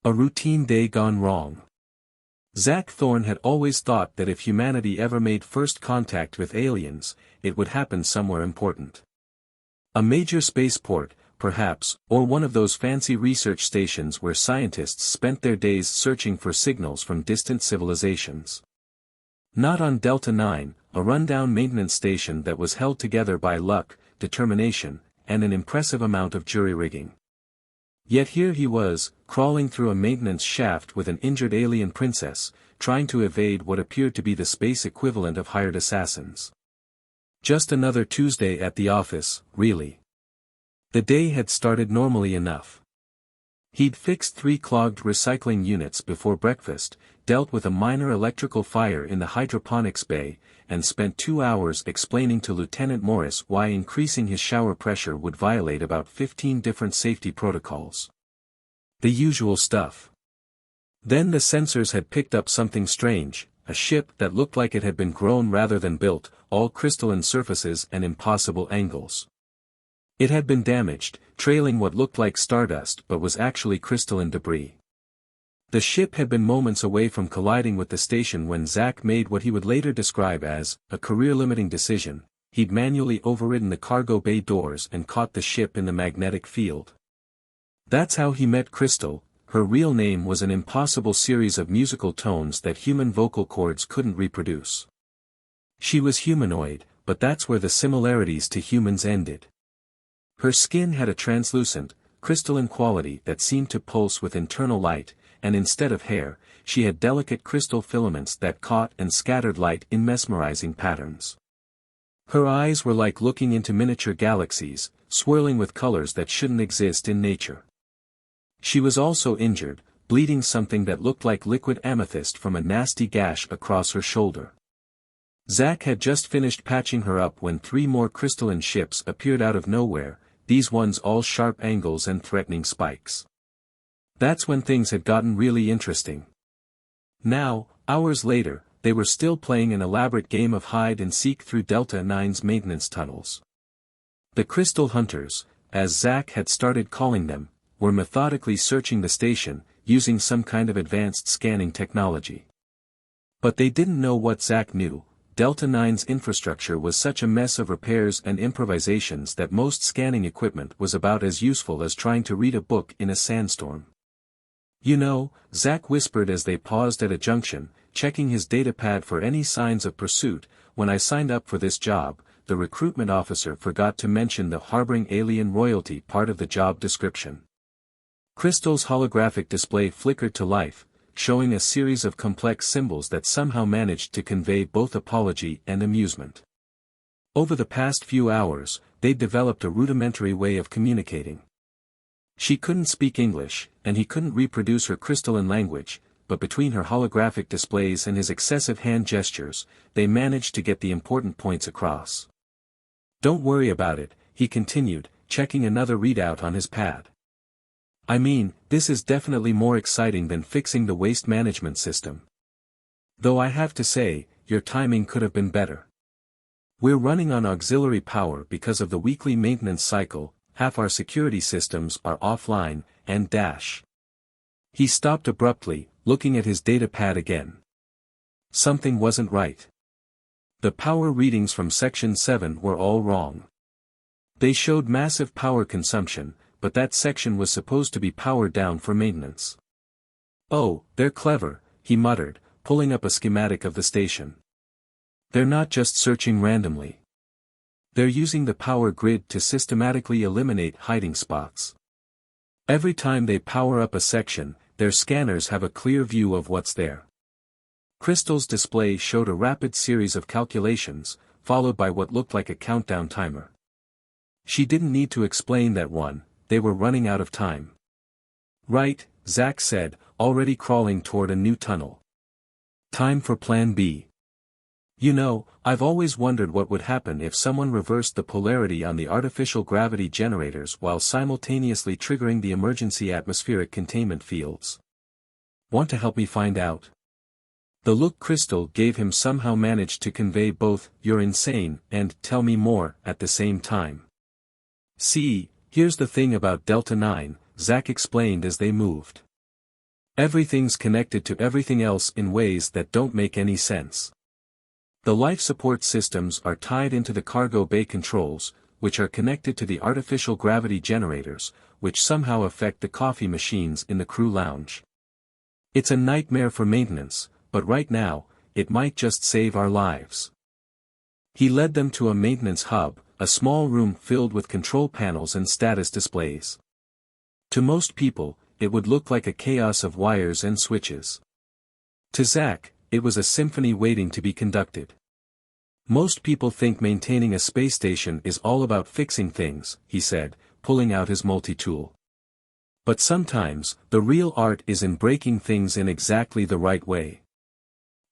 A routine day gone wrong. Zack Thorne had always thought that if humanity ever made first contact with aliens, it would happen somewhere important. A major spaceport, perhaps, or one of those fancy research stations where scientists spent their days searching for signals from distant civilizations. Not on Delta 9, a rundown maintenance station that was held together by luck, determination, and an impressive amount of jury-rigging. Yet here he was, crawling through a maintenance shaft with an injured alien princess, trying to evade what appeared to be the space equivalent of hired assassins. Just another Tuesday at the office, really. The day had started normally enough. He'd fixed 3 clogged recycling units before breakfast, dealt with a minor electrical fire in the hydroponics bay, and spent 2 hours explaining to Lieutenant Morris why increasing his shower pressure would violate about 15 different safety protocols. The usual stuff. Then the sensors had picked up something strange, a ship that looked like it had been grown rather than built, all crystalline surfaces and impossible angles. It had been damaged, trailing what looked like stardust but was actually crystalline debris. The ship had been moments away from colliding with the station when Zack made what he would later describe as a career-limiting decision. He'd manually overridden the cargo bay doors and caught the ship in the magnetic field. That's how he met Crystal. Her real name was an impossible series of musical tones that human vocal cords couldn't reproduce. She was humanoid, but that's where the similarities to humans ended. Her skin had a translucent, crystalline quality that seemed to pulse with internal light, and instead of hair, she had delicate crystal filaments that caught and scattered light in mesmerizing patterns. Her eyes were like looking into miniature galaxies, swirling with colors that shouldn't exist in nature. She was also injured, bleeding something that looked like liquid amethyst from a nasty gash across her shoulder. Zack had just finished patching her up when 3 more crystalline ships appeared out of nowhere, these ones all sharp angles and threatening spikes. That's when things had gotten really interesting. Now, hours later, they were still playing an elaborate game of hide-and-seek through Delta 9's maintenance tunnels. The Crystal Hunters, as Zack had started calling them, were methodically searching the station, using some kind of advanced scanning technology. But they didn't know what Zack knew. Delta 9's infrastructure was such a mess of repairs and improvisations that most scanning equipment was about as useful as trying to read a book in a sandstorm. You know, Zack whispered as they paused at a junction, checking his datapad for any signs of pursuit. When I signed up for this job, the recruitment officer forgot to mention the harboring alien royalty part of the job description. Crystal's holographic display flickered to life, showing a series of complex symbols that somehow managed to convey both apology and amusement. Over the past few hours, they'd developed a rudimentary way of communicating. She couldn't speak English, and he couldn't reproduce her crystalline language, but between her holographic displays and his excessive hand gestures, they managed to get the important points across. Don't worry about it, he continued, checking another readout on his pad. I mean, this is definitely more exciting than fixing the waste management system. Though I have to say, your timing could have been better. We're running on auxiliary power because of the weekly maintenance cycle. Half our security systems are offline, and dash. He stopped abruptly, looking at his datapad again. Something wasn't right. The power readings from Section 7 were all wrong. They showed massive power consumption, but that section was supposed to be powered down for maintenance. Oh, they're clever, he muttered, pulling up a schematic of the station. They're not just searching randomly. They're using the power grid to systematically eliminate hiding spots. Every time they power up a section, their scanners have a clear view of what's there. Crystal's display showed a rapid series of calculations, followed by what looked like a countdown timer. She didn't need to explain that one, they were running out of time. Right, Zack said, already crawling toward a new tunnel. Time for Plan B. You know, I've always wondered what would happen if someone reversed the polarity on the artificial gravity generators while simultaneously triggering the emergency atmospheric containment fields. Want to help me find out? The look Crystal gave him somehow managed to convey both, "You're insane," and "Tell me more," at the same time. See, here's the thing about Delta 9, Zack explained as they moved. Everything's connected to everything else in ways that don't make any sense. The life support systems are tied into the cargo bay controls, which are connected to the artificial gravity generators, which somehow affect the coffee machines in the crew lounge. It's a nightmare for maintenance, but right now, it might just save our lives. He led them to a maintenance hub, a small room filled with control panels and status displays. To most people, it would look like a chaos of wires and switches. To Zack, it was a symphony waiting to be conducted. Most people think maintaining a space station is all about fixing things, he said, pulling out his multi-tool. But sometimes, the real art is in breaking things in exactly the right way.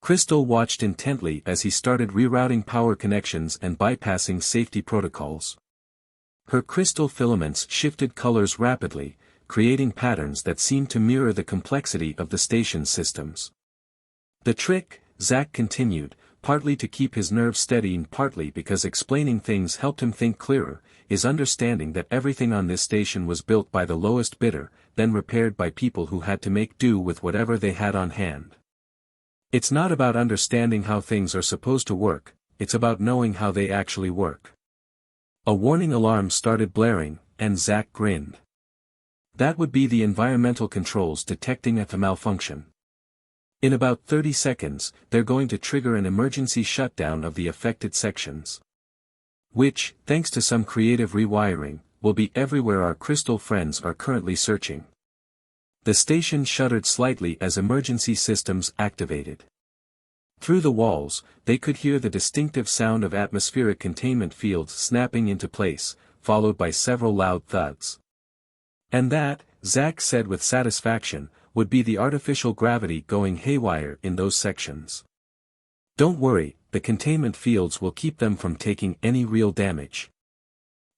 Crystal watched intently as he started rerouting power connections and bypassing safety protocols. Her crystal filaments shifted colors rapidly, creating patterns that seemed to mirror the complexity of the station's systems. The trick, Zack continued, partly to keep his nerves steady and partly because explaining things helped him think clearer, is understanding that everything on this station was built by the lowest bidder, then repaired by people who had to make do with whatever they had on hand. It's not about understanding how things are supposed to work, it's about knowing how they actually work. A warning alarm started blaring, and Zack grinned. That would be the environmental controls detecting a malfunction. In about 30 seconds, they're going to trigger an emergency shutdown of the affected sections. Which, thanks to some creative rewiring, will be everywhere our crystal friends are currently searching. The station shuddered slightly as emergency systems activated. Through the walls, they could hear the distinctive sound of atmospheric containment fields snapping into place, followed by several loud thuds. And that, Zack said with satisfaction, would be the artificial gravity going haywire in those sections. Don't worry, the containment fields will keep them from taking any real damage.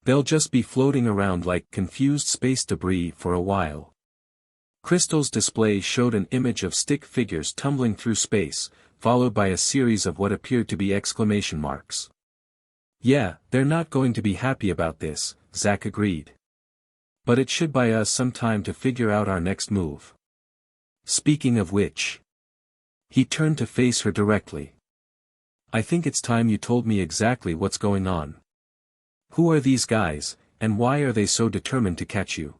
They'll just be floating around like confused space debris for a while. Crystal's display showed an image of stick figures tumbling through space, followed by a series of what appeared to be exclamation marks. Yeah, they're not going to be happy about this, Zack agreed. But it should buy us some time to figure out our next move. Speaking of which. He turned to face her directly. I think it's time you told me exactly what's going on. Who are these guys, and why are they so determined to catch you?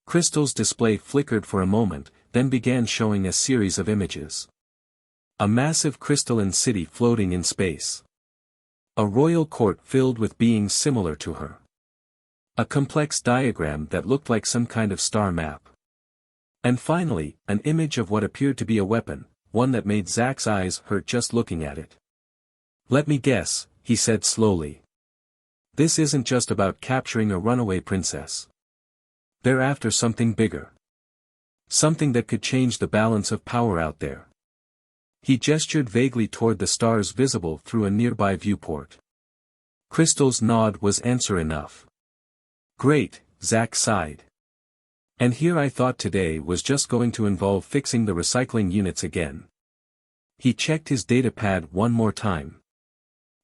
Crystal's display flickered for a moment, then began showing a series of images. A massive crystalline city floating in space. A royal court filled with beings similar to her. A complex diagram that looked like some kind of star map. And finally, an image of what appeared to be a weapon, one that made Zack's eyes hurt just looking at it. Let me guess, he said slowly. This isn't just about capturing a runaway princess. They're after something bigger. Something that could change the balance of power out there. He gestured vaguely toward the stars visible through a nearby viewport. Crystal's nod was answer enough. Great, Zack sighed. And here I thought today was just going to involve fixing the recycling units again. He checked his datapad one more time.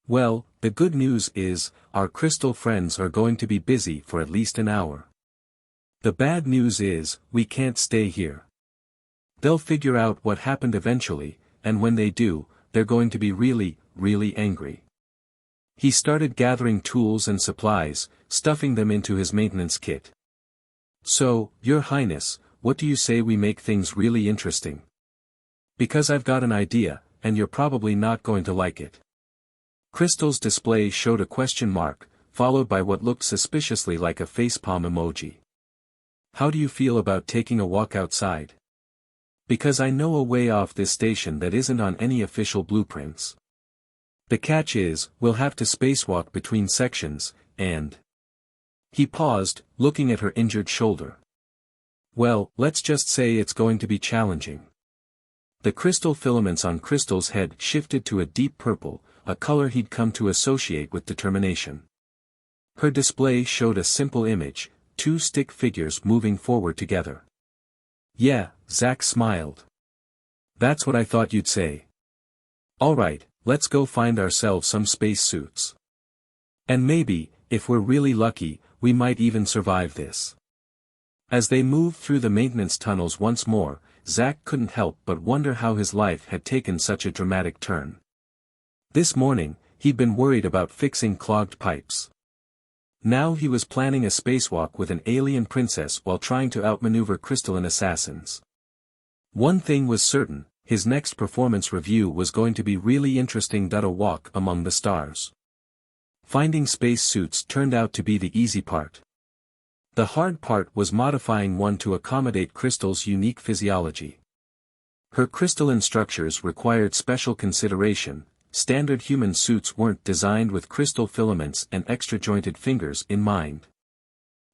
Well, the good news is, our crystal friends are going to be busy for at least an hour. The bad news is, we can't stay here. They'll figure out what happened eventually, and when they do, they're going to be really, really angry. He started gathering tools and supplies, stuffing them into his maintenance kit. So, Your Highness, what do you say we make things really interesting? Because I've got an idea, and you're probably not going to like it. Crystal's display showed a question mark, followed by what looked suspiciously like a facepalm emoji. How do you feel about taking a walk outside? Because I know a way off this station that isn't on any official blueprints. The catch is, we'll have to spacewalk between sections, and... He paused, looking at her injured shoulder. Well, let's just say it's going to be challenging. The crystal filaments on Crystal's head shifted to a deep purple, a color he'd come to associate with determination. Her display showed a simple image, two stick figures moving forward together. Yeah, Zack smiled. That's what I thought you'd say. Alright, let's go find ourselves some space suits. And maybe, if we're really lucky, we might even survive this. As they moved through the maintenance tunnels once more, Zack couldn't help but wonder how his life had taken such a dramatic turn. This morning, he'd been worried about fixing clogged pipes. Now he was planning a spacewalk with an alien princess while trying to outmaneuver crystalline assassins. One thing was certain, his next performance review was going to be really interesting. A walk among the stars. Finding space suits turned out to be the easy part. The hard part was modifying one to accommodate Crystal's unique physiology. Her crystalline structures required special consideration. Standard human suits weren't designed with crystal filaments and extra-jointed fingers in mind.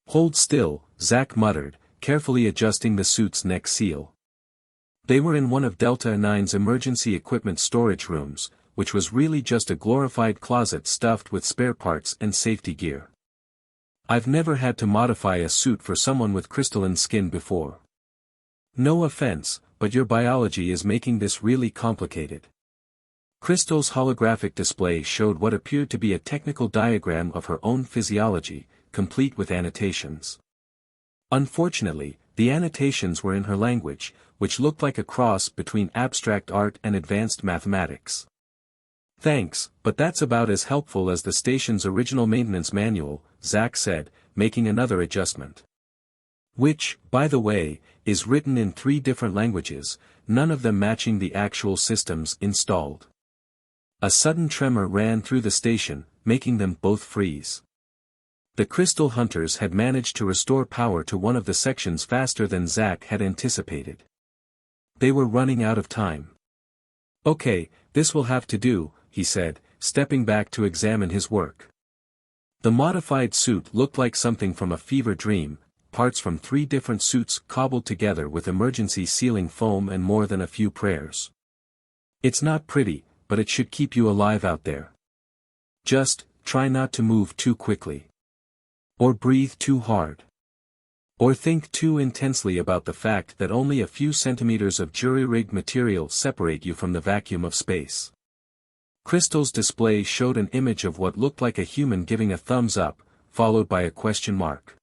"Hold still," Zack muttered, carefully adjusting the suit's neck seal. They were in one of Delta IX's emergency equipment storage rooms, which was really just a glorified closet stuffed with spare parts and safety gear. "I've never had to modify a suit for someone with crystalline skin before. No offense, but your biology is making this really complicated." Crystal's holographic display showed what appeared to be a technical diagram of her own physiology, complete with annotations. Unfortunately, the annotations were in her language, which looked like a cross between abstract art and advanced mathematics. "Thanks, but that's about as helpful as the station's original maintenance manual," Zack said, making another adjustment. Which, by the way, is written in 3 different languages, none of them matching the actual systems installed. A sudden tremor ran through the station, making them both freeze. The crystal hunters had managed to restore power to one of the sections faster than Zack had anticipated. They were running out of time. "Okay, this will have to do," he said, stepping back to examine his work. The modified suit looked like something from a fever dream, parts from 3 different suits cobbled together with emergency sealing foam and more than a few prayers. "It's not pretty, but it should keep you alive out there. Just, try not to move too quickly. Or breathe too hard. Or think too intensely about the fact that only a few centimeters of jury-rigged material separate you from the vacuum of space." Crystal's display showed an image of what looked like a human giving a thumbs up, followed by a question mark.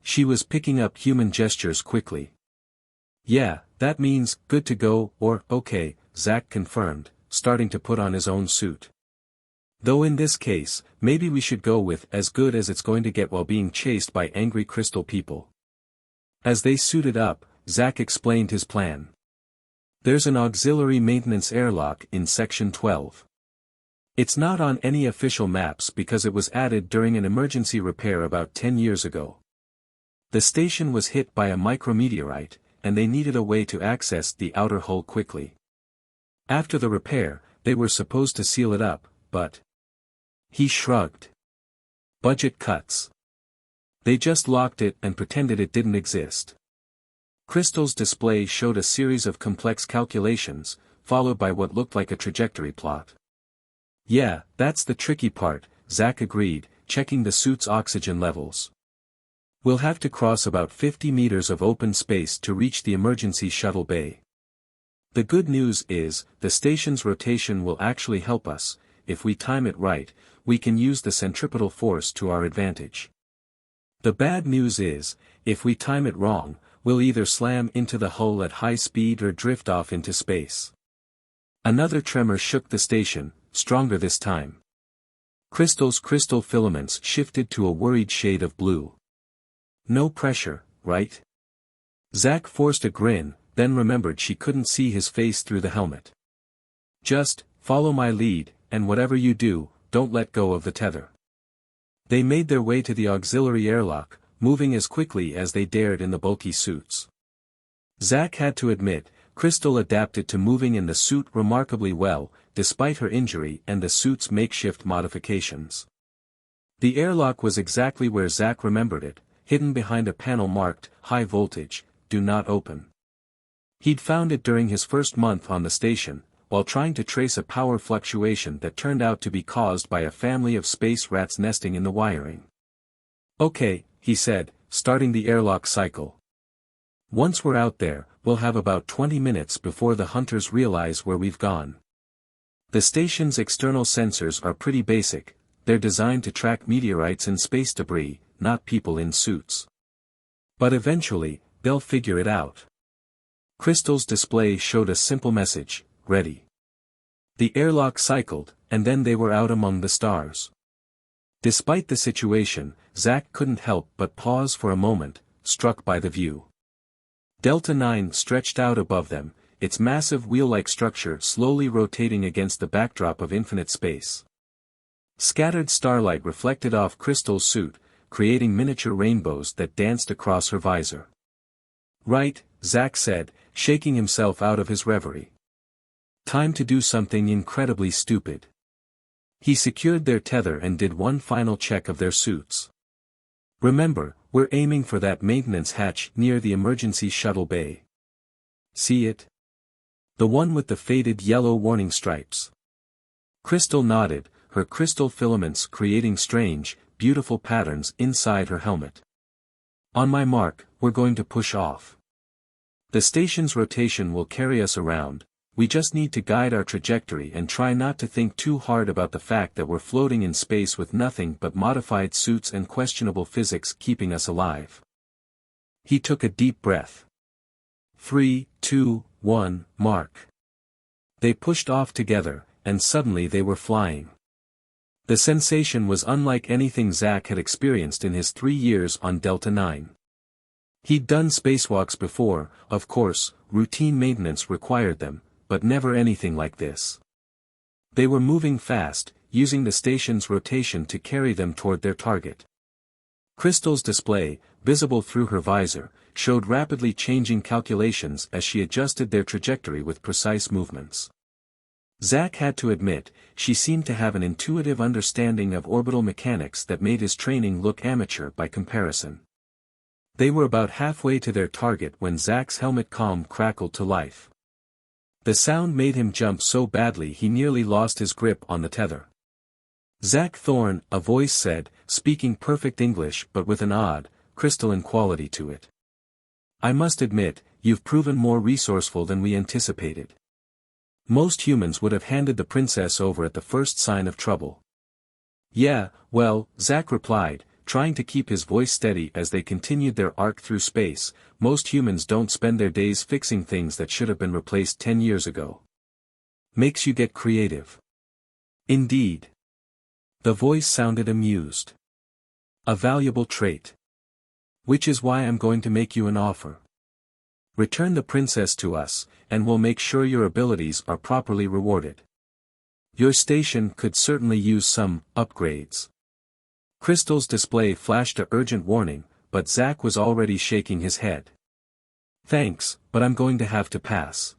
She was picking up human gestures quickly. "Yeah, that means, good to go, or, okay," Zack confirmed, starting to put on his own suit. "Though in this case, maybe we should go with as good as it's going to get while being chased by angry crystal people." As they suited up, Zack explained his plan. "There's an auxiliary maintenance airlock in Section 12. It's not on any official maps because it was added during an emergency repair about 10 years ago. The station was hit by a micrometeorite, and they needed a way to access the outer hull quickly. After the repair, they were supposed to seal it up, but..." He shrugged. "Budget cuts. They just locked it and pretended it didn't exist." Crystal's display showed a series of complex calculations, followed by what looked like a trajectory plot. "Yeah, that's the tricky part," Zack agreed, checking the suit's oxygen levels. "We'll have to cross about 50 meters of open space to reach the emergency shuttle bay. The good news is, the station's rotation will actually help us. If we time it right, we can use the centripetal force to our advantage. The bad news is, if we time it wrong, we'll either slam into the hull at high speed or drift off into space." Another tremor shook the station, stronger this time. Crystal's crystal filaments shifted to a worried shade of blue. "No pressure, right?" Zack forced a grin, then remembered she couldn't see his face through the helmet. "Just, follow my lead, and whatever you do, don't let go of the tether." They made their way to the auxiliary airlock, moving as quickly as they dared in the bulky suits. Zack had to admit, Crystal adapted to moving in the suit remarkably well, despite her injury and the suit's makeshift modifications. The airlock was exactly where Zack remembered it, hidden behind a panel marked, "High Voltage, Do Not Open." He'd found it during his first month on the station, while trying to trace a power fluctuation that turned out to be caused by a family of space rats nesting in the wiring. "Okay," he said, starting the airlock cycle. "Once we're out there, we'll have about 20 minutes before the hunters realize where we've gone. The station's external sensors are pretty basic, they're designed to track meteorites and space debris, not people in suits. But eventually, they'll figure it out. Crystal's display showed a simple message, ready. The airlock cycled, and then they were out among the stars. Despite the situation, Zack couldn't help but pause for a moment, struck by the view. Delta 9 stretched out above them, its massive wheel-like structure slowly rotating against the backdrop of infinite space. Scattered starlight reflected off Crystal's suit, creating miniature rainbows that danced across her visor. Right, Zack said, shaking himself out of his reverie. Time to do something incredibly stupid. He secured their tether and did one final check of their suits. Remember, we're aiming for that maintenance hatch near the emergency shuttle bay. See it? The one with the faded yellow warning stripes. Crystal nodded, her crystal filaments creating strange, beautiful patterns inside her helmet. On my mark, we're going to push off. The station's rotation will carry us around, we just need to guide our trajectory and try not to think too hard about the fact that we're floating in space with nothing but modified suits and questionable physics keeping us alive. He took a deep breath. 3, 2, 1, mark. They pushed off together, and suddenly they were flying. The sensation was unlike anything Zack had experienced in his 3 years on Delta 9. He'd done spacewalks before, of course, routine maintenance required them, but never anything like this. They were moving fast, using the station's rotation to carry them toward their target. Crystal's display, visible through her visor, showed rapidly changing calculations as she adjusted their trajectory with precise movements. Zack had to admit, she seemed to have an intuitive understanding of orbital mechanics that made his training look amateur by comparison. They were about halfway to their target when Zack's helmet comm crackled to life. The sound made him jump so badly he nearly lost his grip on the tether. Zack Thorne, a voice said, speaking perfect English but with an odd, crystalline quality to it. I must admit, you've proven more resourceful than we anticipated. Most humans would have handed the princess over at the first sign of trouble. Yeah, well, Zack replied, trying to keep his voice steady as they continued their arc through space. Most humans don't spend their days fixing things that should have been replaced 10 years ago. Makes you get creative. Indeed. The voice sounded amused. A valuable trait. Which is why I'm going to make you an offer. Return the princess to us, and we'll make sure your abilities are properly rewarded. Your station could certainly use some upgrades. Crystal's display flashed a urgent warning, but Zack was already shaking his head. Thanks, but I'm going to have to pass.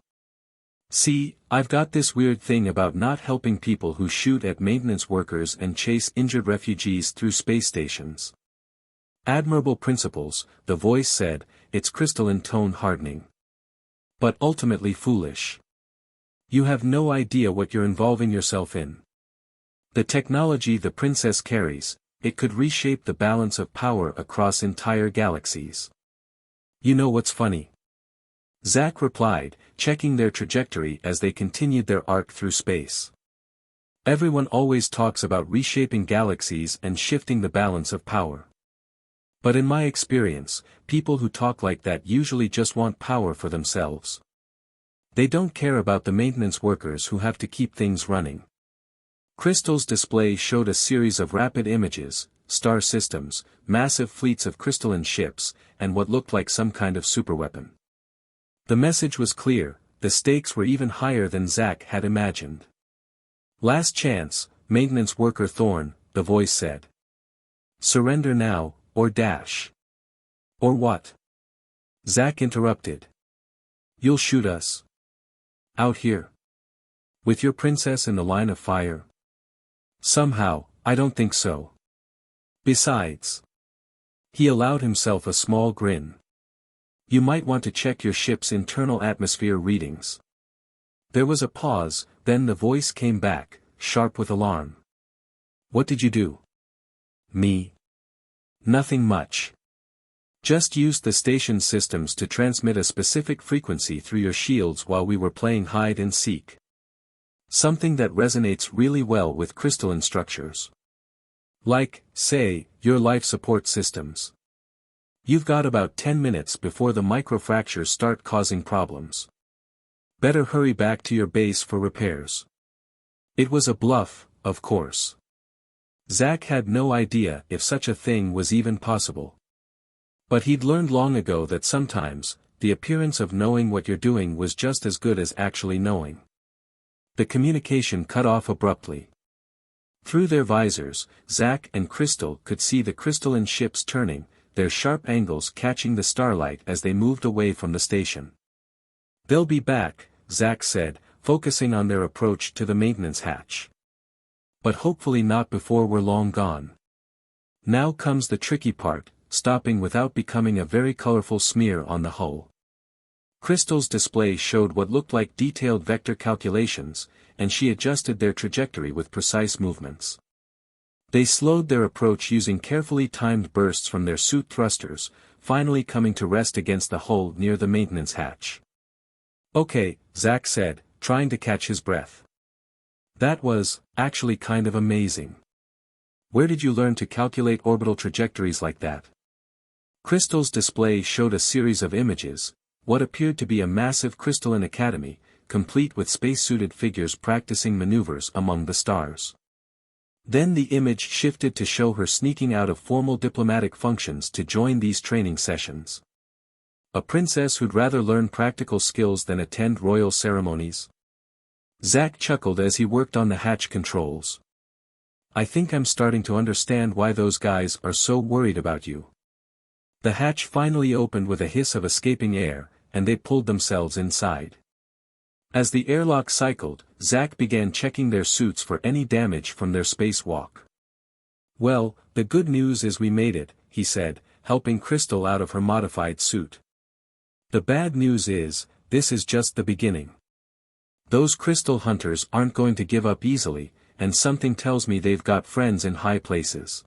See, I've got this weird thing about not helping people who shoot at maintenance workers and chase injured refugees through space stations. Admirable principles, the voice said, its crystalline tone hardening. But ultimately foolish. You have no idea what you're involving yourself in. The technology the princess carries, it could reshape the balance of power across entire galaxies. You know what's funny? Zack replied, checking their trajectory as they continued their arc through space. Everyone always talks about reshaping galaxies and shifting the balance of power. But in my experience, people who talk like that usually just want power for themselves. They don't care about the maintenance workers who have to keep things running. Crystal's display showed a series of rapid images, star systems, massive fleets of crystalline ships, and what looked like some kind of superweapon. The message was clear, the stakes were even higher than Zack had imagined. Last chance, maintenance worker Thorne, the voice said. Surrender now, or dash. Or what? Zack interrupted. You'll shoot us. Out here. With your princess in the line of fire? Somehow, I don't think so. Besides. He allowed himself a small grin. You might want to check your ship's internal atmosphere readings. There was a pause, then the voice came back, sharp with alarm. What did you do? Me? Nothing much. Just used the station's systems to transmit a specific frequency through your shields while we were playing hide and seek. Something that resonates really well with crystalline structures. Like, say, your life support systems. You've got about 10 minutes before the microfractures start causing problems. Better hurry back to your base for repairs. It was a bluff, of course. Zack had no idea if such a thing was even possible. But he'd learned long ago that sometimes, the appearance of knowing what you're doing was just as good as actually knowing. The communication cut off abruptly. Through their visors, Zack and Crystal could see the crystalline ships turning, their sharp angles catching the starlight as they moved away from the station. "They'll be back," Zack said, focusing on their approach to the maintenance hatch. "But hopefully not before we're long gone." Now comes the tricky part, stopping without becoming a very colorful smear on the hull. Crystal's display showed what looked like detailed vector calculations, and she adjusted their trajectory with precise movements. They slowed their approach using carefully timed bursts from their suit thrusters, finally coming to rest against the hull near the maintenance hatch. "Okay," Zack said, trying to catch his breath. "That was, actually kind of amazing. Where did you learn to calculate orbital trajectories like that?" Crystal's display showed a series of images, what appeared to be a massive crystalline academy, complete with spacesuited figures practicing maneuvers among the stars. Then the image shifted to show her sneaking out of formal diplomatic functions to join these training sessions. A princess who'd rather learn practical skills than attend royal ceremonies? Zack chuckled as he worked on the hatch controls. "I think I'm starting to understand why those guys are so worried about you." The hatch finally opened with a hiss of escaping air, and they pulled themselves inside. As the airlock cycled, Zack began checking their suits for any damage from their spacewalk. "Well, the good news is we made it," he said, helping Crystal out of her modified suit. "The bad news is, this is just the beginning. Those crystal hunters aren't going to give up easily, and something tells me they've got friends in high places."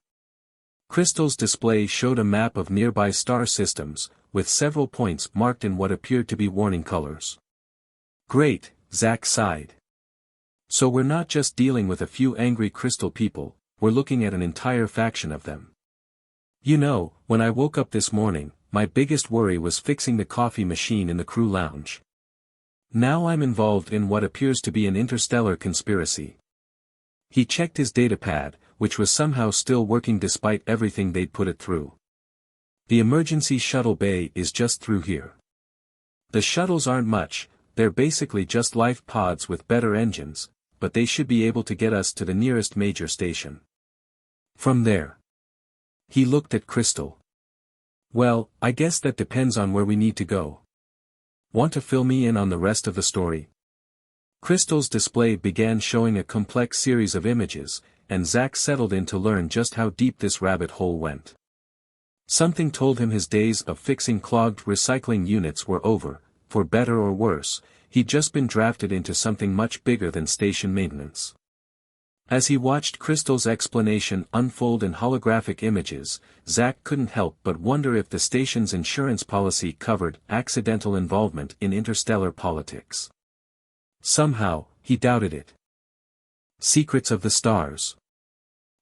Crystal's display showed a map of nearby star systems, with several points marked in what appeared to be warning colors. "Great," Zack sighed. "So we're not just dealing with a few angry crystal people, we're looking at an entire faction of them. You know, when I woke up this morning, my biggest worry was fixing the coffee machine in the crew lounge. Now I'm involved in what appears to be an interstellar conspiracy." He checked his datapad, which was somehow still working despite everything they'd put it through. "The emergency shuttle bay is just through here. The shuttles aren't much, they're basically just life pods with better engines, but they should be able to get us to the nearest major station. From there." He looked at Crystal. "Well, I guess that depends on where we need to go. Want to fill me in on the rest of the story?" Crystal's display began showing a complex series of images, and Zack settled in to learn just how deep this rabbit hole went. Something told him his days of fixing clogged recycling units were over. For better or worse, he'd just been drafted into something much bigger than station maintenance. As he watched Crystal's explanation unfold in holographic images, Zack couldn't help but wonder if the station's insurance policy covered accidental involvement in interstellar politics. Somehow, he doubted it. Secrets of the Stars.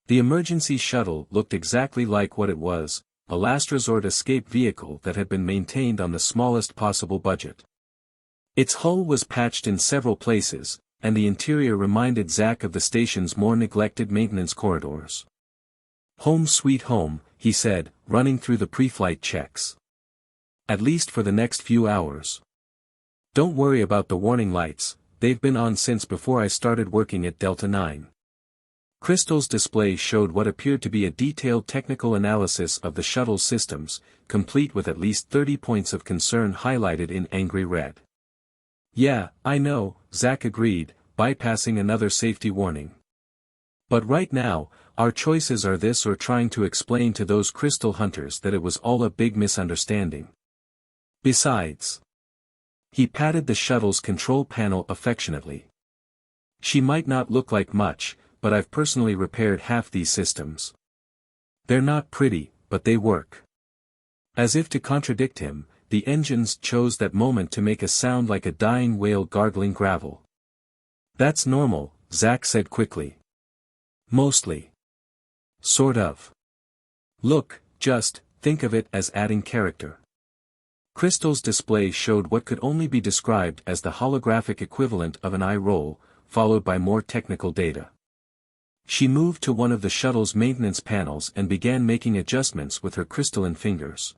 The emergency shuttle looked exactly like what it was, a last resort escape vehicle that had been maintained on the smallest possible budget. Its hull was patched in several places, and the interior reminded Zack of the station's more neglected maintenance corridors. "Home sweet home," he said, running through the pre-flight checks. "At least for the next few hours. Don't worry about the warning lights, they've been on since before I started working at Delta 9. Crystal's display showed what appeared to be a detailed technical analysis of the shuttle's systems, complete with at least 30 points of concern highlighted in angry red. "Yeah, I know," Zack agreed, bypassing another safety warning. "But right now, our choices are this or trying to explain to those crystal hunters that it was all a big misunderstanding. Besides..." He patted the shuttle's control panel affectionately. "She might not look like much, but I've personally repaired half these systems. They're not pretty, but they work." As if to contradict him, the engines chose that moment to make a sound like a dying whale gargling gravel. "That's normal," Zack said quickly. "Mostly. Sort of. Look, just think of it as adding character. Crystal's display showed what could only be described as the holographic equivalent of an eye roll, followed by more technical data. She moved to one of the shuttle's maintenance panels and began making adjustments with her crystalline fingers.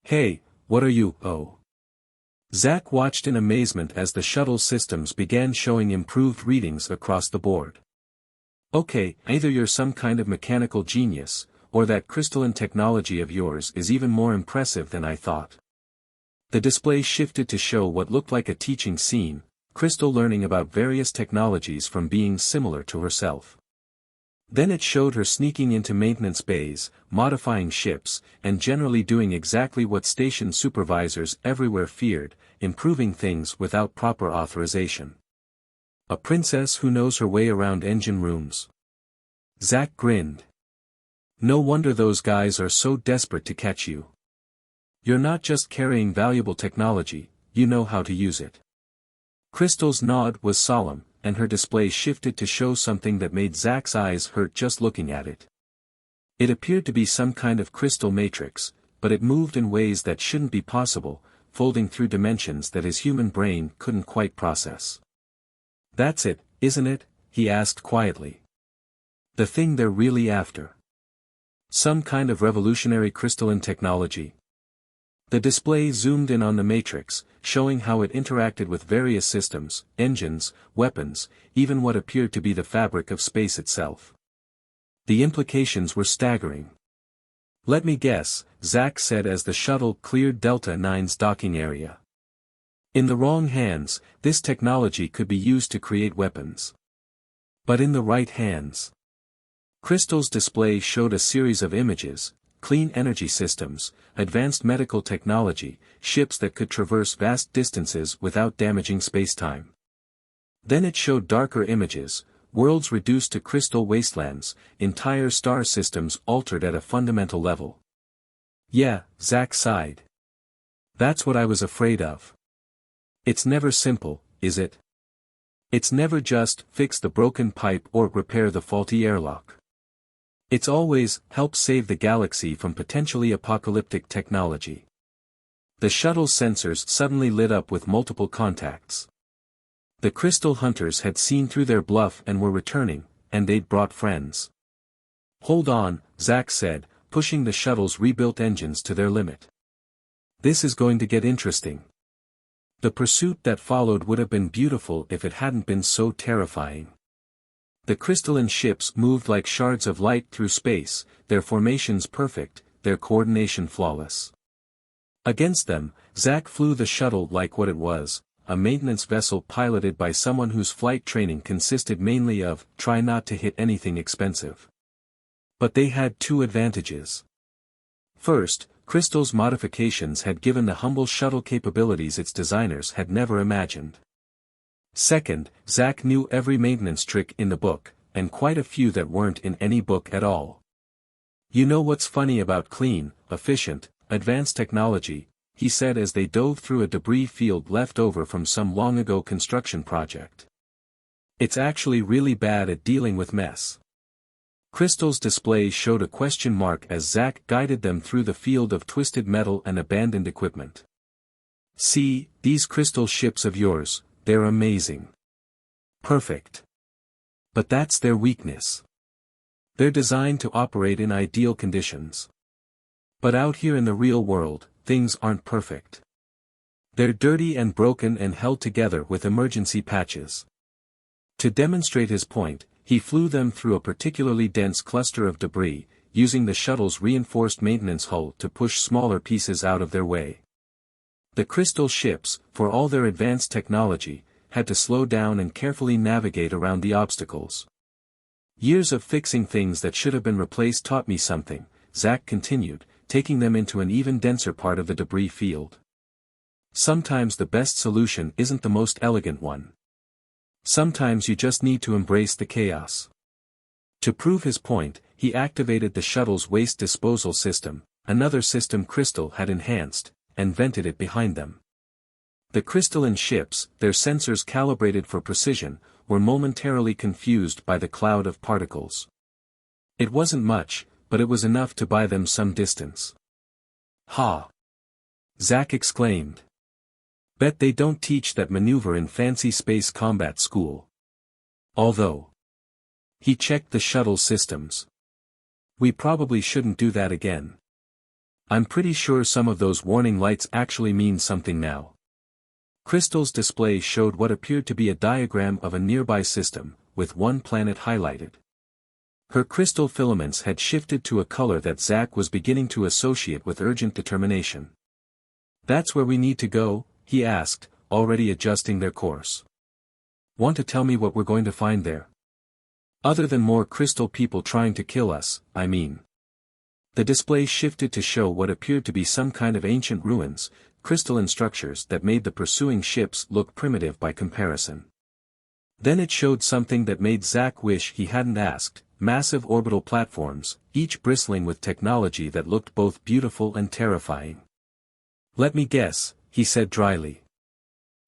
"Hey, what are you, oh?" Zack watched in amazement as the shuttle's systems began showing improved readings across the board. "Okay, either you're some kind of mechanical genius, or that crystalline technology of yours is even more impressive than I thought." The display shifted to show what looked like a teaching scene, Crystal learning about various technologies from beings similar to herself. Then it showed her sneaking into maintenance bays, modifying ships, and generally doing exactly what station supervisors everywhere feared, improving things without proper authorization. A princess who knows her way around engine rooms. Zack grinned. No wonder those guys are so desperate to catch you. You're not just carrying valuable technology, you know how to use it. Crystal's nod was solemn, and her display shifted to show something that made Zack's eyes hurt just looking at it. It appeared to be some kind of crystal matrix, but it moved in ways that shouldn't be possible, folding through dimensions that his human brain couldn't quite process. "That's it, isn't it?" he asked quietly. "The thing they're really after. Some kind of revolutionary crystalline technology?" The display zoomed in on the matrix, showing how it interacted with various systems, engines, weapons, even what appeared to be the fabric of space itself. The implications were staggering. "Let me guess," Zack said as the shuttle cleared Delta 9's docking area. "In the wrong hands, this technology could be used to create weapons. But in the right hands." Crystal's display showed a series of images: clean energy systems, advanced medical technology, ships that could traverse vast distances without damaging spacetime. Then it showed darker images, worlds reduced to crystal wastelands, entire star systems altered at a fundamental level. "Yeah," Zack sighed. "That's what I was afraid of. It's never simple, is it? It's never just fix the broken pipe or repair the faulty airlock. It's always help save the galaxy from potentially apocalyptic technology." The shuttle's sensors suddenly lit up with multiple contacts. The crystal hunters had seen through their bluff and were returning, and they'd brought friends. "Hold on," Zack said, pushing the shuttle's rebuilt engines to their limit. "This is going to get interesting." The pursuit that followed would have been beautiful if it hadn't been so terrifying. The crystalline ships moved like shards of light through space, their formations perfect, their coordination flawless. Against them, Zack flew the shuttle like what it was, a maintenance vessel piloted by someone whose flight training consisted mainly of, try not to hit anything expensive. But they had two advantages. First, Crystal's modifications had given the humble shuttle capabilities its designers had never imagined. Second, Zack knew every maintenance trick in the book, and quite a few that weren't in any book at all. "You know what's funny about clean, efficient, advanced technology," he said as they dove through a debris field left over from some long-ago construction project. "It's actually really bad at dealing with mess." Crystal's display showed a question mark as Zack guided them through the field of twisted metal and abandoned equipment. "See, these crystal ships of yours, they're amazing. Perfect. But that's their weakness. They're designed to operate in ideal conditions. But out here in the real world, things aren't perfect. They're dirty and broken and held together with emergency patches." To demonstrate his point, he flew them through a particularly dense cluster of debris, using the shuttle's reinforced maintenance hull to push smaller pieces out of their way. The crystal ships, for all their advanced technology, had to slow down and carefully navigate around the obstacles. "Years of fixing things that should have been replaced taught me something," Zack continued, taking them into an even denser part of the debris field. "Sometimes the best solution isn't the most elegant one. Sometimes you just need to embrace the chaos." To prove his point, he activated the shuttle's waste disposal system, another system Crystal had enhanced, and vented it behind them. The crystalline ships, their sensors calibrated for precision, were momentarily confused by the cloud of particles. It wasn't much, but it was enough to buy them some distance. Ha! Zack exclaimed. Bet they don't teach that maneuver in fancy space combat school. Although he checked the shuttle systems. We probably shouldn't do that again. I'm pretty sure some of those warning lights actually mean something now. Crystal's display showed what appeared to be a diagram of a nearby system, with one planet highlighted. Her crystal filaments had shifted to a color that Zack was beginning to associate with urgent determination. That's where we need to go? He asked, already adjusting their course. Want to tell me what we're going to find there? Other than more crystal people trying to kill us, I mean. The display shifted to show what appeared to be some kind of ancient ruins, crystalline structures that made the pursuing ships look primitive by comparison. Then it showed something that made Zack wish he hadn't asked, massive orbital platforms, each bristling with technology that looked both beautiful and terrifying. Let me guess, he said dryly.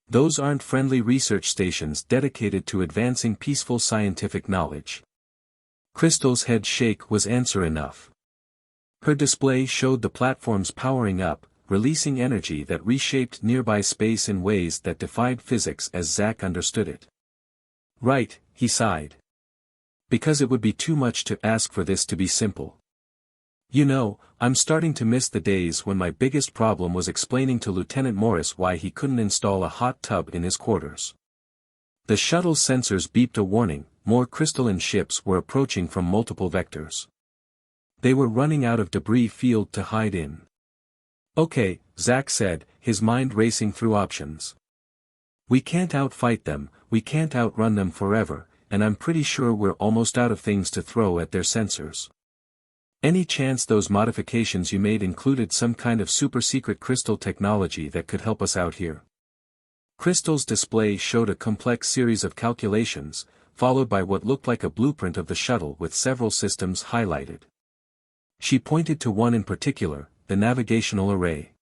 Those aren't friendly research stations dedicated to advancing peaceful scientific knowledge. Crystal's head shake was answer enough. Her display showed the platforms powering up, releasing energy that reshaped nearby space in ways that defied physics as Zack understood it. Right, he sighed. Because it would be too much to ask for this to be simple. You know, I'm starting to miss the days when my biggest problem was explaining to Lieutenant Morris why he couldn't install a hot tub in his quarters. The shuttle's sensors beeped a warning, more crystalline ships were approaching from multiple vectors. They were running out of debris field to hide in. Okay, Zack said, his mind racing through options. We can't outfight them, we can't outrun them forever, and I'm pretty sure we're almost out of things to throw at their sensors. Any chance those modifications you made included some kind of super-secret crystal technology that could help us out here? Crystal's display showed a complex series of calculations, followed by what looked like a blueprint of the shuttle with several systems highlighted. She pointed to one in particular, the navigational array.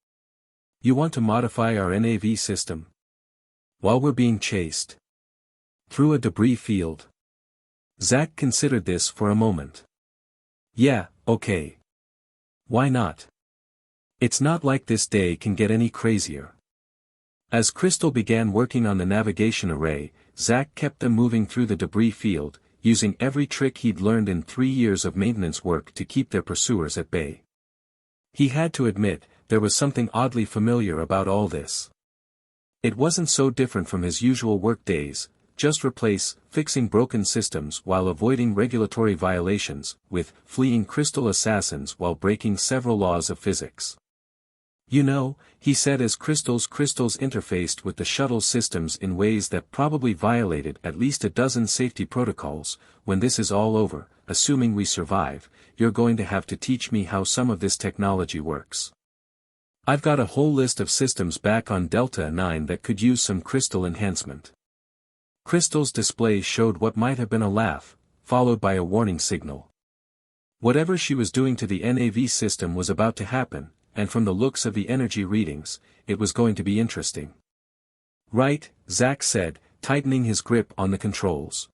You want to modify our NAV system? While we're being chased through a debris field. Zack considered this for a moment. Yeah, okay. Why not? It's not like this day can get any crazier. As Crystal began working on the navigation array, Zack kept them moving through the debris field, using every trick he'd learned in 3 years of maintenance work to keep their pursuers at bay. He had to admit, there was something oddly familiar about all this. It wasn't so different from his usual work days, just replace fixing broken systems while avoiding regulatory violations, with fleeing crystal assassins while breaking several laws of physics. You know, he said as crystals interfaced with the shuttle systems in ways that probably violated at least a dozen safety protocols, when this is all over, assuming we survive, you're going to have to teach me how some of this technology works. I've got a whole list of systems back on Delta 9 that could use some crystal enhancement. Crystal's display showed what might have been a laugh, followed by a warning signal. Whatever she was doing to the NAV system was about to happen, and from the looks of the energy readings, it was going to be interesting. Right, Zack said, tightening his grip on the controls.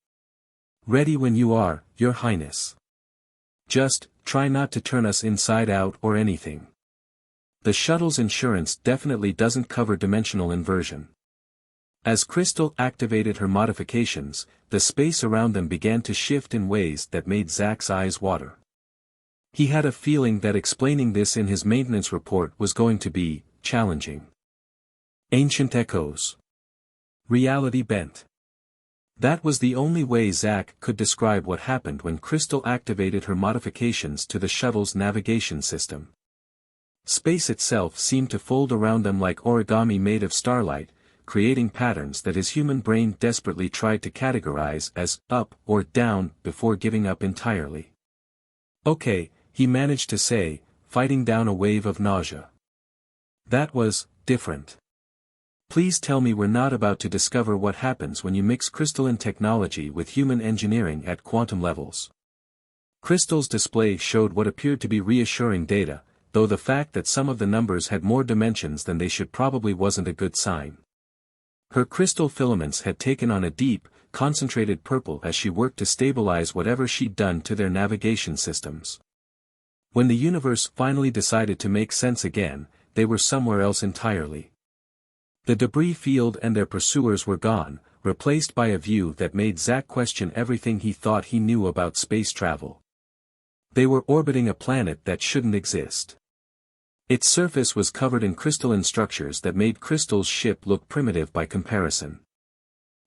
Ready when you are, Your Highness. Just, try not to turn us inside out or anything. The shuttle's insurance definitely doesn't cover dimensional inversion. As Crystal activated her modifications, the space around them began to shift in ways that made Zack's eyes water. He had a feeling that explaining this in his maintenance report was going to be challenging. Ancient echoes. Reality bent. That was the only way Zack could describe what happened when Crystal activated her modifications to the shuttle's navigation system. Space itself seemed to fold around them like origami made of starlight, creating patterns that his human brain desperately tried to categorize as up or down before giving up entirely. Okay, he managed to say, fighting down a wave of nausea. That was different. Please tell me we're not about to discover what happens when you mix crystalline technology with human engineering at quantum levels. Crystal's display showed what appeared to be reassuring data, though the fact that some of the numbers had more dimensions than they should probably wasn't a good sign. Her crystal filaments had taken on a deep, concentrated purple as she worked to stabilize whatever she'd done to their navigation systems. When the universe finally decided to make sense again, they were somewhere else entirely. The debris field and their pursuers were gone, replaced by a view that made Zack question everything he thought he knew about space travel. They were orbiting a planet that shouldn't exist. Its surface was covered in crystalline structures that made Crystal's ship look primitive by comparison.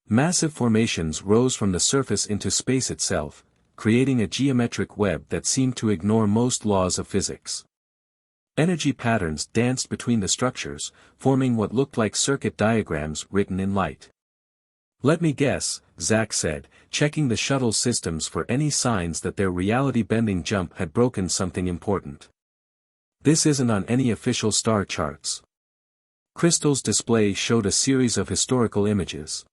Massive formations rose from the surface into space itself, creating a geometric web that seemed to ignore most laws of physics. Energy patterns danced between the structures, forming what looked like circuit diagrams written in light. "Let me guess," Zack said, checking the shuttle's systems for any signs that their reality-bending jump had broken something important. "This isn't on any official star charts." Crystal's display showed a series of historical images.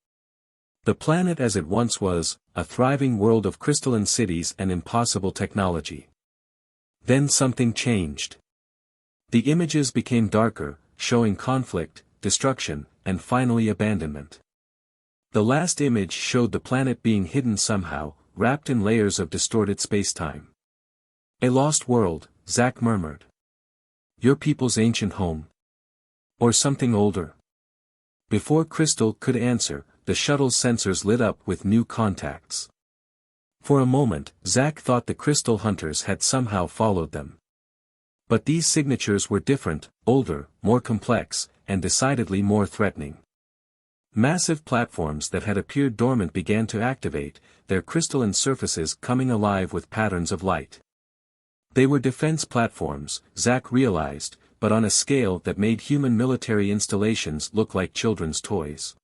The planet as it once was, a thriving world of crystalline cities and impossible technology. Then something changed. The images became darker, showing conflict, destruction, and finally abandonment. The last image showed the planet being hidden somehow, wrapped in layers of distorted spacetime. "A lost world," Zack murmured. "Your people's ancient home? Or something older?" Before Crystal could answer, the shuttle's sensors lit up with new contacts. For a moment, Zack thought the crystal hunters had somehow followed them. But these signatures were different, older, more complex, and decidedly more threatening. Massive platforms that had appeared dormant began to activate, their crystalline surfaces coming alive with patterns of light. They were defense platforms, Zack realized, but on a scale that made human military installations look like children's toys.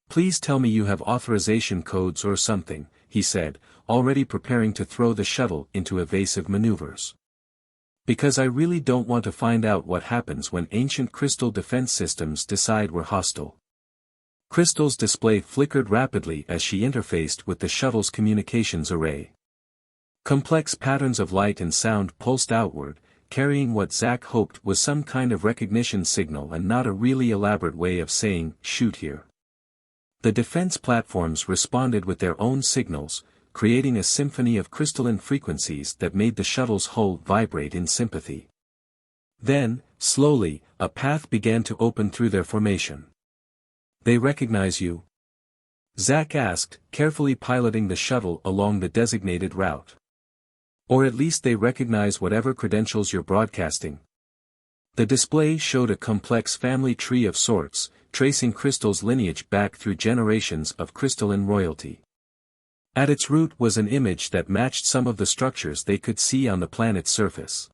"Please tell me you have authorization codes or something," he said, already preparing to throw the shuttle into evasive maneuvers. "Because I really don't want to find out what happens when ancient crystal defense systems decide we're hostile." Crystal's display flickered rapidly as she interfaced with the shuttle's communications array. Complex patterns of light and sound pulsed outward, carrying what Zack hoped was some kind of recognition signal and not a really elaborate way of saying, "Shoot here." The defense platforms responded with their own signals, creating a symphony of crystalline frequencies that made the shuttle's hull vibrate in sympathy. Then, slowly, a path began to open through their formation. "They recognize you?" Zack asked, carefully piloting the shuttle along the designated route. "Or at least they recognize whatever credentials you're broadcasting." The display showed a complex family tree of sorts, tracing Crystal's lineage back through generations of crystalline royalty. At its root was an image that matched some of the structures they could see on the planet's surface.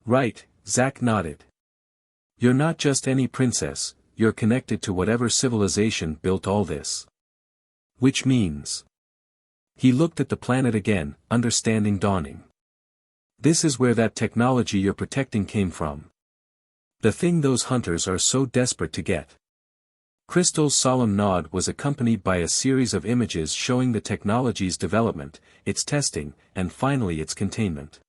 "Right," Zack nodded. "You're not just any princess, you're connected to whatever civilization built all this." "Which means?" He looked at the planet again, understanding dawning. "This is where that technology you're protecting came from. The thing those hunters are so desperate to get." Crystal's solemn nod was accompanied by a series of images showing the technology's development, its testing, and finally its containment.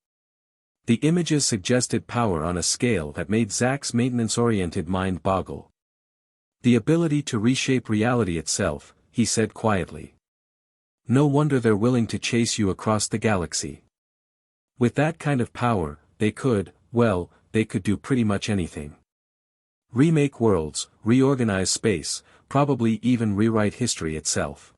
The images suggested power on a scale that made Zack's maintenance-oriented mind boggle. "The ability to reshape reality itself," he said quietly. "No wonder they're willing to chase you across the galaxy. With that kind of power, they could do pretty much anything. Remake worlds, reorganize space, probably even rewrite history itself."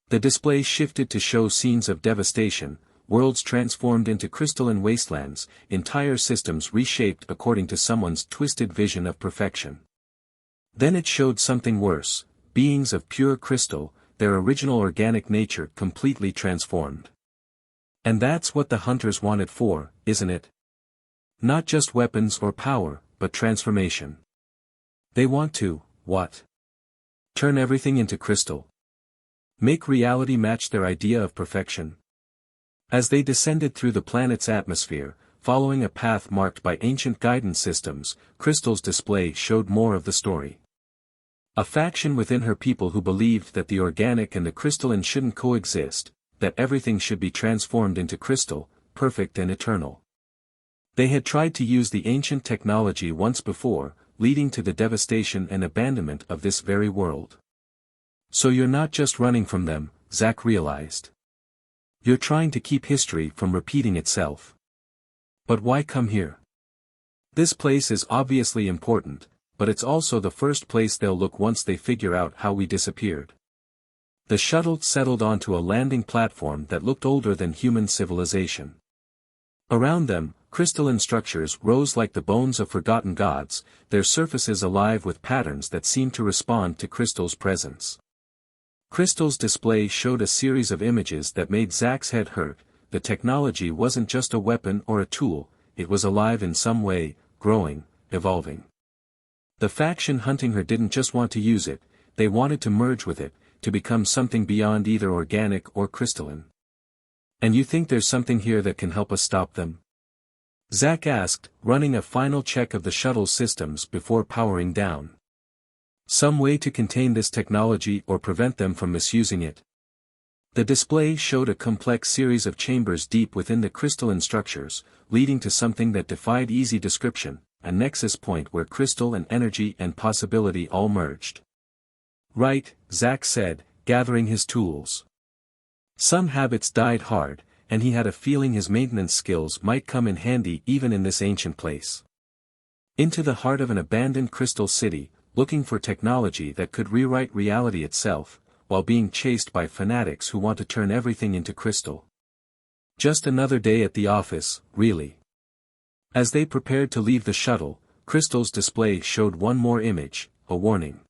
The display shifted to show scenes of devastation, worlds transformed into crystalline wastelands, entire systems reshaped according to someone's twisted vision of perfection. Then it showed something worse, beings of pure crystal, their original organic nature completely transformed. And that's what the hunters wanted for, isn't it? Not just weapons or power, but transformation. They want to, what? Turn everything into crystal. Make reality match their idea of perfection. As they descended through the planet's atmosphere, following a path marked by ancient guidance systems, Crystal's display showed more of the story. A faction within her people who believed that the organic and the crystalline shouldn't coexist, that everything should be transformed into crystal, perfect and eternal. They had tried to use the ancient technology once before, leading to the devastation and abandonment of this very world. So you're not just running from them, Zack realized. You're trying to keep history from repeating itself. But why come here? This place is obviously important, but it's also the first place they'll look once they figure out how we disappeared. The shuttle settled onto a landing platform that looked older than human civilization. Around them, crystalline structures rose like the bones of forgotten gods, their surfaces alive with patterns that seemed to respond to Crystal's presence. Crystal's display showed a series of images that made Zack's head hurt. The technology wasn't just a weapon or a tool, it was alive in some way, growing, evolving. The faction hunting her didn't just want to use it, they wanted to merge with it, to become something beyond either organic or crystalline. And you think there's something here that can help us stop them? Zack asked, running a final check of the shuttle's systems before powering down. Some way to contain this technology or prevent them from misusing it? The display showed a complex series of chambers deep within the crystalline structures, leading to something that defied easy description, a nexus point where crystal and energy and possibility all merged. Right, Zack said, gathering his tools. Some habits died hard, and he had a feeling his maintenance skills might come in handy even in this ancient place. Into the heart of an abandoned crystal city, looking for technology that could rewrite reality itself, while being chased by fanatics who want to turn everything into crystal. Just another day at the office, really. As they prepared to leave the shuttle, Crystal's display showed one more image, a warning.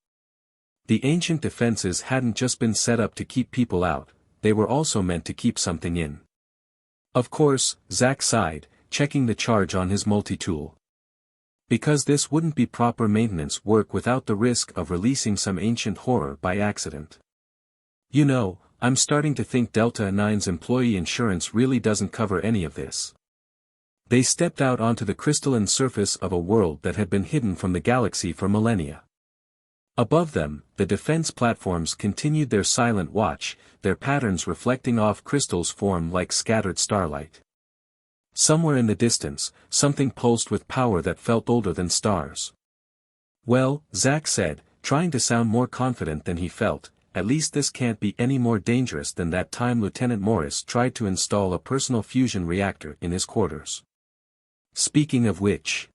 The ancient defenses hadn't just been set up to keep people out, they were also meant to keep something in. Of course, Zack sighed, checking the charge on his multi-tool. Because this wouldn't be proper maintenance work without the risk of releasing some ancient horror by accident. You know, I'm starting to think Delta 9's employee insurance really doesn't cover any of this. They stepped out onto the crystalline surface of a world that had been hidden from the galaxy for millennia. Above them, the defense platforms continued their silent watch, their patterns reflecting off Crystal's form like scattered starlight. Somewhere in the distance, something pulsed with power that felt older than stars. Well, Zack said, trying to sound more confident than he felt, at least this can't be any more dangerous than that time Lieutenant Morris tried to install a personal fusion reactor in his quarters. Speaking of which,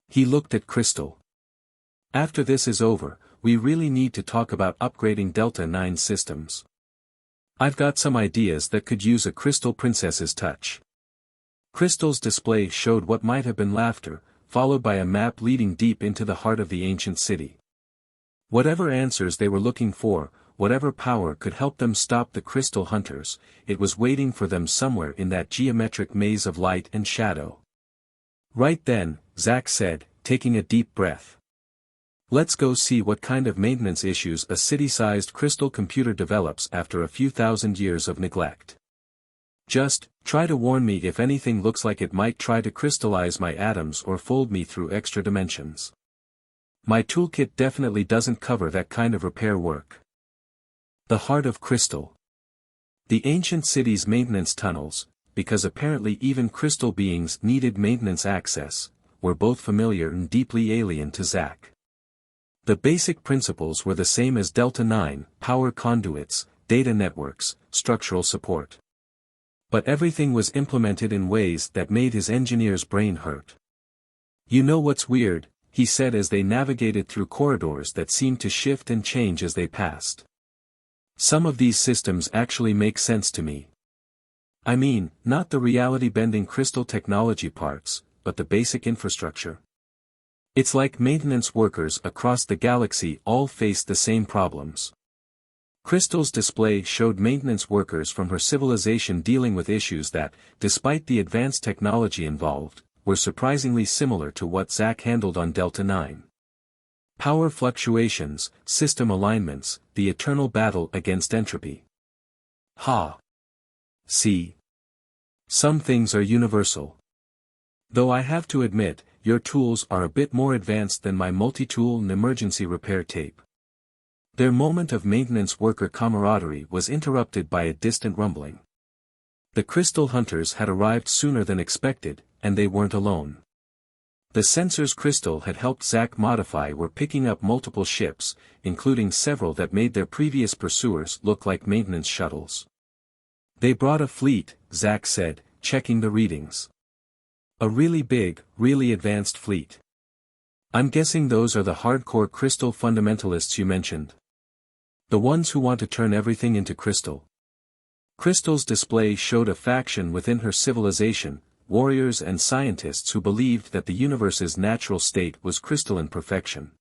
he looked at Crystal. After this is over, we really need to talk about upgrading Delta 9 systems. I've got some ideas that could use a Crystal Princess's touch. Crystal's display showed what might have been laughter, followed by a map leading deep into the heart of the ancient city. Whatever answers they were looking for, whatever power could help them stop the Crystal Hunters, it was waiting for them somewhere in that geometric maze of light and shadow. Right then, Zack said, taking a deep breath. Let's go see what kind of maintenance issues a city-sized crystal computer develops after a few thousand years of neglect. Just, try to warn me if anything looks like it might try to crystallize my atoms or fold me through extra dimensions. My toolkit definitely doesn't cover that kind of repair work. The heart of Crystal. The ancient city's maintenance tunnels, because apparently even crystal beings needed maintenance access, were both familiar and deeply alien to Zack. The basic principles were the same as Delta 9, power conduits, data networks, structural support. But everything was implemented in ways that made his engineer's brain hurt. You know what's weird, he said as they navigated through corridors that seemed to shift and change as they passed. Some of these systems actually make sense to me. I mean, not the reality-bending crystal technology parts, but the basic infrastructure. It's like maintenance workers across the galaxy all faced the same problems. Crystal's display showed maintenance workers from her civilization dealing with issues that, despite the advanced technology involved, were surprisingly similar to what Zack handled on Delta 9. Power fluctuations, system alignments, the eternal battle against entropy. Ha! See. Some things are universal. Though I have to admit, your tools are a bit more advanced than my multi-tool and emergency repair tape. Their moment of maintenance worker camaraderie was interrupted by a distant rumbling. The Crystal Hunters had arrived sooner than expected, and they weren't alone. The sensors Crystal had helped Zack modify were picking up multiple ships, including several that made their previous pursuers look like maintenance shuttles. They brought a fleet, Zack said, checking the readings. A really big, really advanced fleet. I'm guessing those are the hardcore crystal fundamentalists you mentioned. The ones who want to turn everything into crystal. Crystal's display showed a faction within her civilization, warriors and scientists who believed that the universe's natural state was crystalline perfection.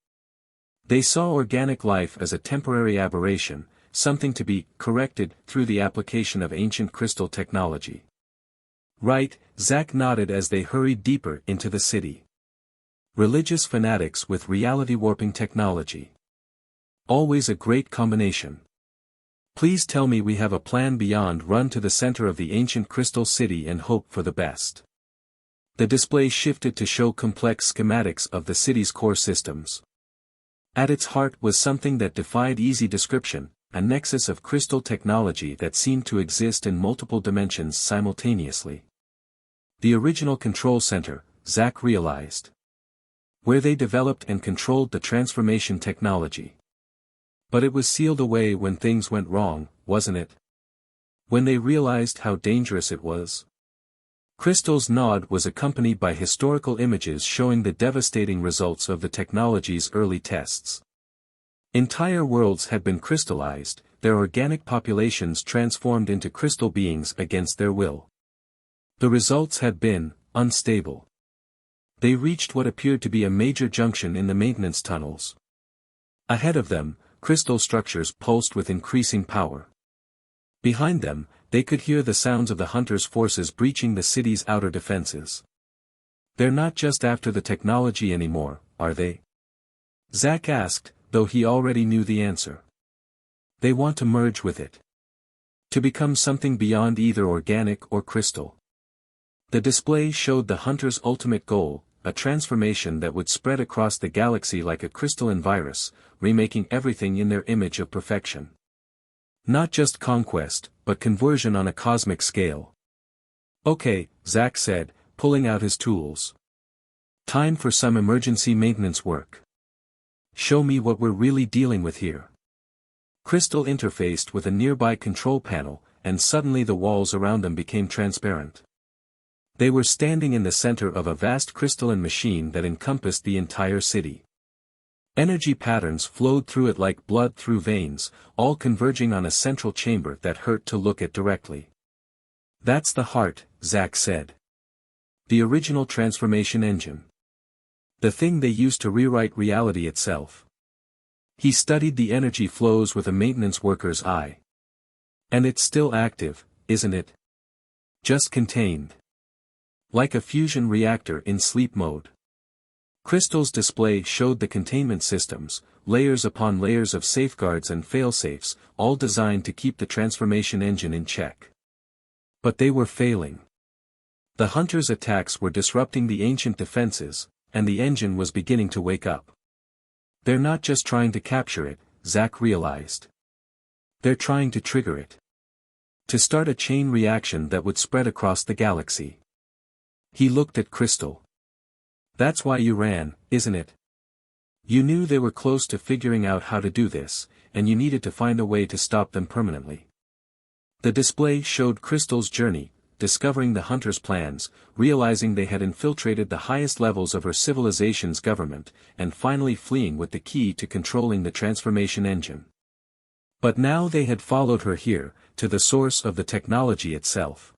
They saw organic life as a temporary aberration, something to be corrected through the application of ancient crystal technology. Right, Zack nodded as they hurried deeper into the city. Religious fanatics with reality-warping technology. Always a great combination. Please tell me we have a plan beyond run to the center of the ancient crystal city and hope for the best. The display shifted to show complex schematics of the city's core systems. At its heart was something that defied easy description, a nexus of crystal technology that seemed to exist in multiple dimensions simultaneously. The original control center, Zack realized. Where they developed and controlled the transformation technology. But it was sealed away when things went wrong, wasn't it? When they realized how dangerous it was. Crystal's nod was accompanied by historical images showing the devastating results of the technology's early tests. Entire worlds had been crystallized, their organic populations transformed into crystal beings against their will. The results had been unstable. They reached what appeared to be a major junction in the maintenance tunnels. Ahead of them, crystal structures pulsed with increasing power. Behind them, they could hear the sounds of the hunters' forces breaching the city's outer defenses. They're not just after the technology anymore, are they? Zack asked, though he already knew the answer. They want to merge with it. To become something beyond either organic or crystal. The display showed the hunters' ultimate goal, a transformation that would spread across the galaxy like a crystalline virus, remaking everything in their image of perfection. Not just conquest, but conversion on a cosmic scale. Okay, Zack said, pulling out his tools. Time for some emergency maintenance work. Show me what we're really dealing with here. Crystal interfaced with a nearby control panel, and suddenly the walls around them became transparent. They were standing in the center of a vast crystalline machine that encompassed the entire city. Energy patterns flowed through it like blood through veins, all converging on a central chamber that hurt to look at directly. That's the heart, Zack said. The original transformation engine. The thing they used to rewrite reality itself. He studied the energy flows with a maintenance worker's eye. And it's still active, isn't it? Just contained. Like a fusion reactor in sleep mode. Crystal's display showed the containment systems, layers upon layers of safeguards and failsafes, all designed to keep the transformation engine in check. But they were failing. The hunters' attacks were disrupting the ancient defenses, and the engine was beginning to wake up. They're not just trying to capture it, Zack realized. They're trying to trigger it. To start a chain reaction that would spread across the galaxy. He looked at Crystal. That's why you ran, isn't it? You knew they were close to figuring out how to do this, and you needed to find a way to stop them permanently. The display showed Crystal's journey, discovering the hunters' plans, realizing they had infiltrated the highest levels of her civilization's government, and finally fleeing with the key to controlling the transformation engine. But now they had followed her here, to the source of the technology itself.